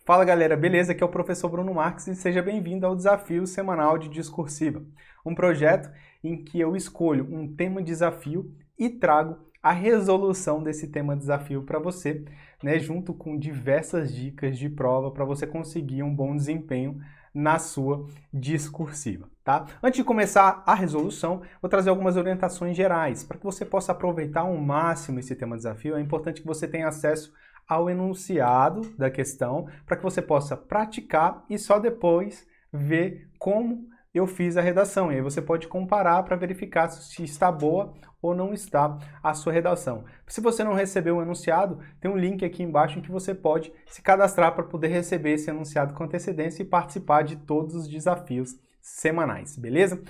Fala galera, beleza? Aqui é o professor Bruno Marques e seja bem-vindo ao Desafio Semanal de Discursiva, um projeto em que eu escolho um tema desafio e trago a resolução desse tema desafio para você, né, junto com diversas dicas de prova para você conseguir um bom desempenho na sua discursiva, tá? Antes de começar a resolução, vou trazer algumas orientações gerais para que você possa aproveitar ao máximo esse tema desafio. É importante que você tenha acesso ao enunciado da questão, para que você possa praticar e só depois ver como eu fiz a redação. E aí você pode comparar para verificar se está boa ou não está a sua redação. Se você não recebeu o enunciado, tem um link aqui embaixo em que você pode se cadastrar para poder receber esse enunciado com antecedência e participar de todos os desafios semanais, beleza?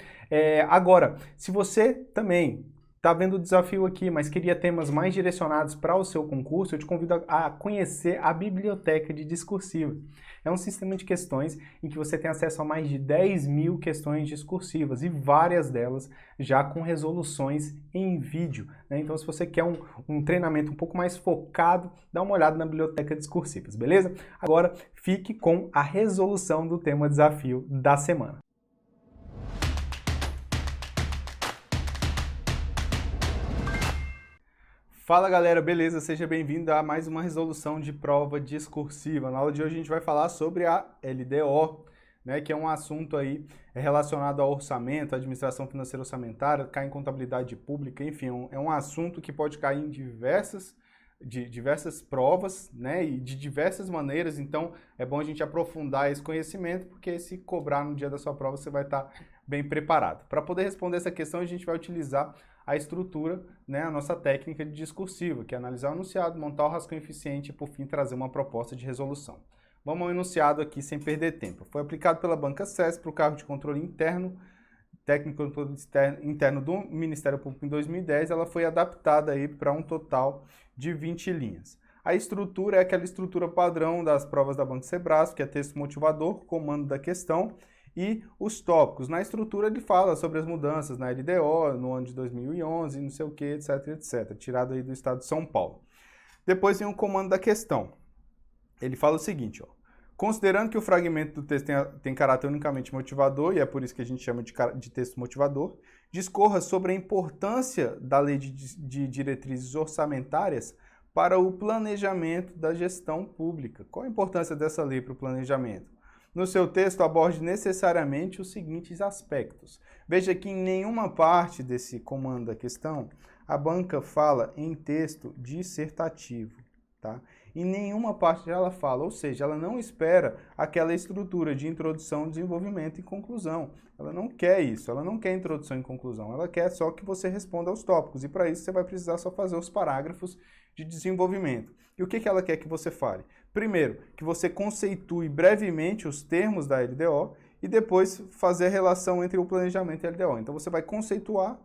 Agora, se você também tá vendo o desafio aqui, mas queria temas mais direcionados para o seu concurso, eu te convido a conhecer a Biblioteca de Discursiva. É um sistema de questões em que você tem acesso a mais de 10.000 questões discursivas e várias delas já com resoluções em vídeo, né? Então, se você quer um treinamento um pouco mais focado, dá uma olhada na Biblioteca Discursivas, beleza? Agora, fique com a resolução do tema desafio da semana. Fala galera, beleza? Seja bem-vindo a mais uma resolução de prova discursiva. Na aula de hoje a gente vai falar sobre a LDO, né, que é um assunto aí relacionado ao orçamento, administração financeira orçamentária, cai em contabilidade pública, enfim, é um assunto que pode cair em diversas provas, né, e de diversas maneiras. Então é bom a gente aprofundar esse conhecimento, porque se cobrar no dia da sua prova você vai estar bem preparado. Para poder responder essa questão a gente vai utilizar a estrutura, né, a nossa técnica de discursiva, que é analisar o enunciado, montar o rascunho eficiente e, por fim, trazer uma proposta de resolução. Vamos ao enunciado aqui sem perder tempo. Foi aplicado pela Banca SES para o cargo de controle interno, técnico de controle interno do Ministério Público em 2010, ela foi adaptada aí para um total de 20 linhas. A estrutura é aquela estrutura padrão das provas da Banca Sebrasp, que é texto motivador, comando da questão, e os tópicos. Na estrutura ele fala sobre as mudanças na LDO, no ano de 2011, não sei o que, etc, etc, tirado aí do estado de São Paulo. Depois vem o comando da questão. Ele fala o seguinte, ó: considerando que o fragmento do texto tem caráter unicamente motivador, e é por isso que a gente chama de texto motivador, discorra sobre a importância da lei de diretrizes orçamentárias para o planejamento da gestão pública. Qual a importância dessa lei para o planejamento? No seu texto, aborde necessariamente os seguintes aspectos. Veja que em nenhuma parte desse comando da questão, a banca fala em texto dissertativo, tá? Em nenhuma parte ela fala, ou seja, ela não espera aquela estrutura de introdução, desenvolvimento e conclusão. Ela não quer isso, ela não quer introdução e conclusão, ela quer só que você responda aos tópicos, e para isso você vai precisar só fazer os parágrafos de desenvolvimento. E o que ela quer que você fale? Primeiro, que você conceitue brevemente os termos da LDO e depois fazer a relação entre o planejamento e a LDO. Então você vai conceituar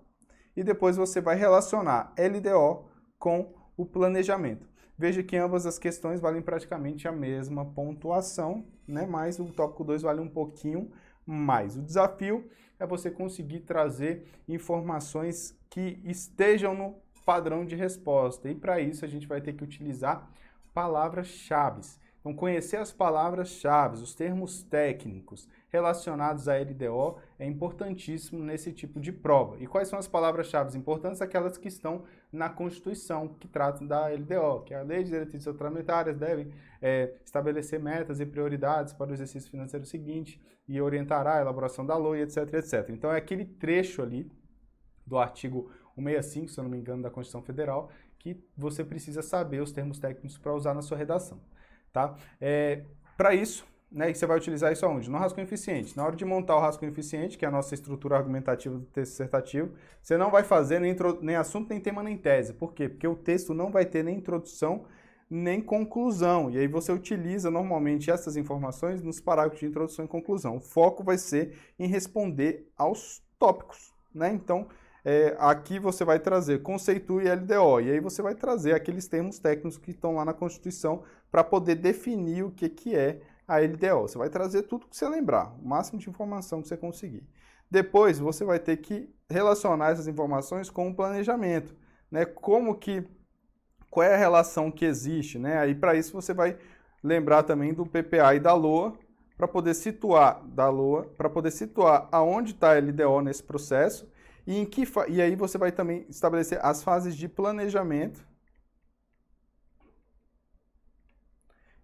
e depois você vai relacionar LDO com o planejamento. Veja que ambas as questões valem praticamente a mesma pontuação, né? Mas o tópico 2 vale um pouquinho mais. O desafio é você conseguir trazer informações que estejam no padrão de resposta. E para isso a gente vai ter que utilizar palavras-chave. Então, conhecer as palavras-chave, os termos técnicos relacionados à LDO é importantíssimo nesse tipo de prova. E quais são as palavras-chave importantes? Aquelas que estão na Constituição, que tratam da LDO, que é a Lei de Diretrizes Orçamentárias deve estabelecer metas e prioridades para o exercício financeiro seguinte e orientará a elaboração da LOI, etc, etc. Então, é aquele trecho ali do artigo 165, se eu não me engano, da Constituição Federal, que você precisa saber os termos técnicos para usar na sua redação, tá? Para isso, né, você vai utilizar isso aonde? No rascunho eficiente. Na hora de montar o rascunho eficiente, que é a nossa estrutura argumentativa do texto dissertativo, você não vai fazer nem assunto, nem tema, nem tese. Por quê? Porque o texto não vai ter nem introdução, nem conclusão. E aí você utiliza normalmente essas informações nos parágrafos de introdução e conclusão. O foco vai ser em responder aos tópicos, né? Então, aqui você vai trazer conceitue LDO, e aí você vai trazer aqueles termos técnicos que estão lá na Constituição para poder definir o que é a LDO. Você vai trazer tudo que você lembrar, o máximo de informação que você conseguir. Depois você vai ter que relacionar essas informações com o planejamento, né? Qual é a relação que existe, né? Aí para isso você vai lembrar também do PPA e da LOA, para poder situar aonde está a LDO nesse processo e aí você vai também estabelecer as fases de planejamento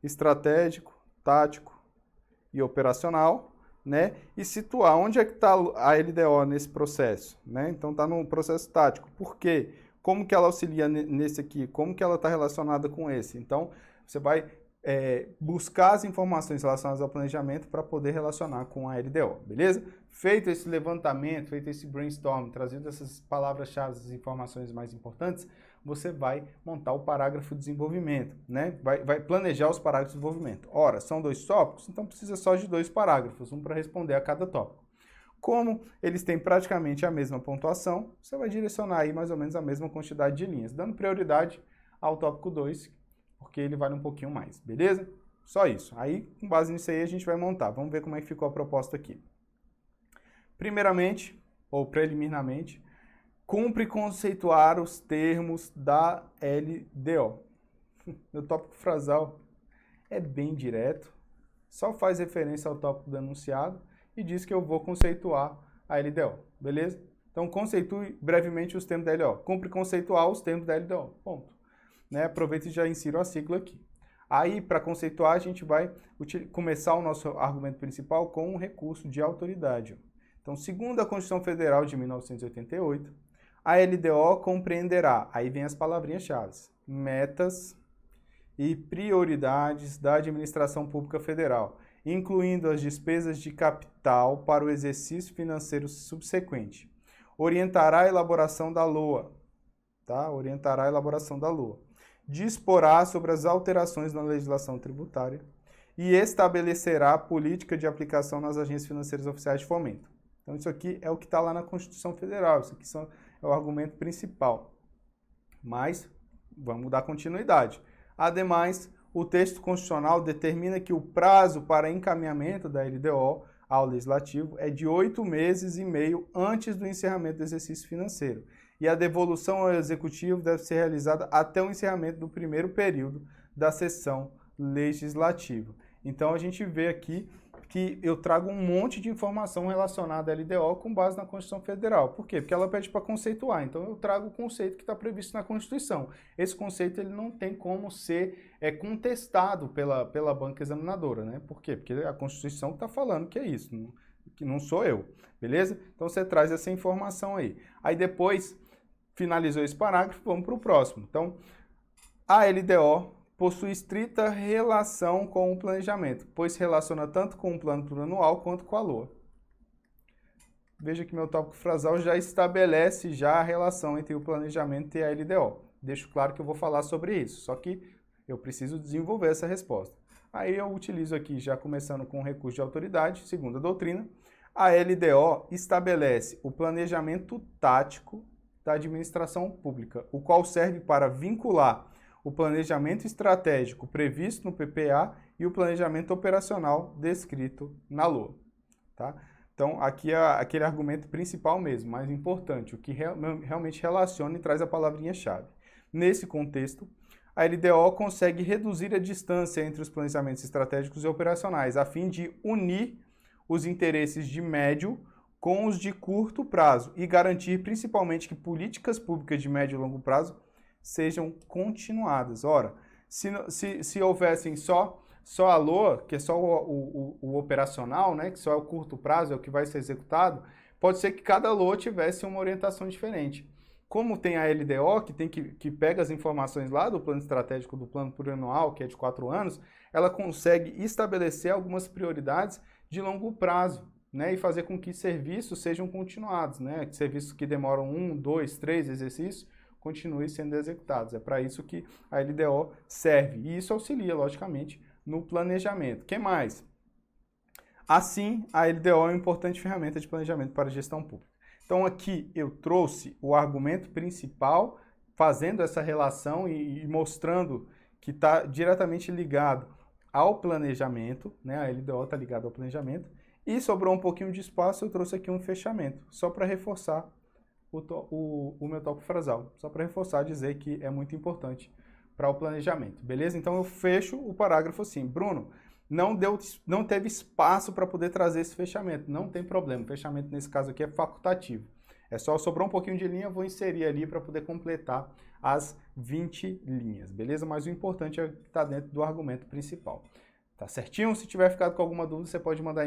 estratégico, tático e operacional, né? E situar onde é que está a LDO nesse processo, né? Então está no processo tático. Por quê? Como que ela auxilia nesse aqui? Como que ela está relacionada com esse? Então você vai buscar as informações relacionadas ao planejamento para poder relacionar com a LDO, beleza? Feito esse levantamento, feito esse brainstorm, trazendo essas palavras-chave, as informações mais importantes, você vai montar o parágrafo de desenvolvimento, né? Vai planejar os parágrafos de desenvolvimento. Ora, são 2 tópicos, então precisa só de 2 parágrafos, um para responder a cada tópico. Como eles têm praticamente a mesma pontuação, você vai direcionar aí mais ou menos a mesma quantidade de linhas, dando prioridade ao tópico 2, porque ele vale um pouquinho mais, beleza? Só isso. Aí, com base nisso aí, a gente vai montar. Vamos ver como é que ficou a proposta aqui. Primeiramente, ou preliminarmente, cumpre conceituar os termos da LDO. Meu tópico frasal é bem direto, só faz referência ao tópico do enunciado e diz que eu vou conceituar a LDO, beleza? Então, conceitue brevemente os termos da LDO. Cumpre conceituar os termos da LDO, ponto. Né? Aproveita e já insiro a sigla aqui. Aí, para conceituar, a gente vai começar o nosso argumento principal com um recurso de autoridade. Então, segundo a Constituição Federal de 1988, a LDO compreenderá, aí vem as palavrinhas-chave, metas e prioridades da administração pública federal, incluindo as despesas de capital para o exercício financeiro subsequente. Orientará a elaboração da LOA, tá? Orientará a elaboração da LOA. Disporá sobre as alterações na legislação tributária e estabelecerá a política de aplicação nas agências financeiras oficiais de fomento. Então, isso aqui é o que está lá na Constituição Federal, isso aqui é o argumento principal. Mas, vamos dar continuidade. Ademais, o texto constitucional determina que o prazo para encaminhamento da LDO ao Legislativo é de 8 meses e meio antes do encerramento do exercício financeiro. E a devolução ao Executivo deve ser realizada até o encerramento do primeiro período da sessão legislativa. Então, a gente vê aqui que eu trago um monte de informação relacionada à LDO com base na Constituição Federal. Por quê? Porque ela pede para conceituar. Então, eu trago o conceito que está previsto na Constituição. Esse conceito ele não tem como ser contestado pela banca examinadora, né? Por quê? Porque a Constituição está falando que é isso, que não sou eu, beleza? Então, você traz essa informação aí. Aí, depois, finalizou esse parágrafo, vamos para o próximo. Então, a LDO possui estrita relação com o planejamento, pois se relaciona tanto com o plano plurianual quanto com a LOA. Veja que meu tópico frasal já estabelece já a relação entre o planejamento e a LDO. Deixo claro que eu vou falar sobre isso, só que eu preciso desenvolver essa resposta. Aí eu utilizo aqui, já começando com o recurso de autoridade, segundo a doutrina, a LDO estabelece o planejamento tático da administração pública, o qual serve para vincular o planejamento estratégico previsto no PPA e o planejamento operacional descrito na LOA. Tá? Então, aqui é aquele argumento principal mesmo, mais importante, o que realmente relaciona e traz a palavrinha-chave. Nesse contexto, a LDO consegue reduzir a distância entre os planejamentos estratégicos e operacionais, a fim de unir os interesses de médio com os de curto prazo e garantir principalmente que políticas públicas de médio e longo prazo sejam continuadas. Ora, se houvessem só a LOA, que é só o operacional, né, que só é o curto prazo, é o que vai ser executado, pode ser que cada LOA tivesse uma orientação diferente. Como tem a LDO, que pega as informações lá do plano estratégico do plano plurianual, que é de 4 anos, ela consegue estabelecer algumas prioridades de longo prazo, né, e fazer com que serviços sejam continuados, né, serviços que demoram 1, 2, 3 exercícios, continuem sendo executados. É para isso que a LDO serve. E isso auxilia, logicamente, no planejamento. O que mais? Assim, a LDO é uma importante ferramenta de planejamento para a gestão pública. Então, aqui eu trouxe o argumento principal, fazendo essa relação e mostrando que está diretamente ligado ao planejamento, né? A LDO está ligada ao planejamento. E sobrou um pouquinho de espaço, eu trouxe aqui um fechamento, só para reforçar o meu tópico frasal, só para reforçar, dizer que é muito importante para o planejamento, beleza? Então eu fecho o parágrafo assim, Bruno, não teve espaço para poder trazer esse fechamento, não tem problema, o fechamento nesse caso aqui é facultativo. É só sobrar um pouquinho de linha, eu vou inserir ali para poder completar as 20 linhas, beleza? Mas o importante é que está dentro do argumento principal. Tá certinho? Se tiver ficado com alguma dúvida, você pode mandar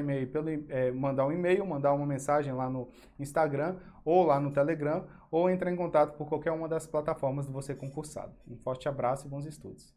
mandar um e-mail, mandar uma mensagem lá no Instagram ou lá no Telegram, ou entrar em contato por qualquer uma das plataformas do Você Concursado. Um forte abraço e bons estudos.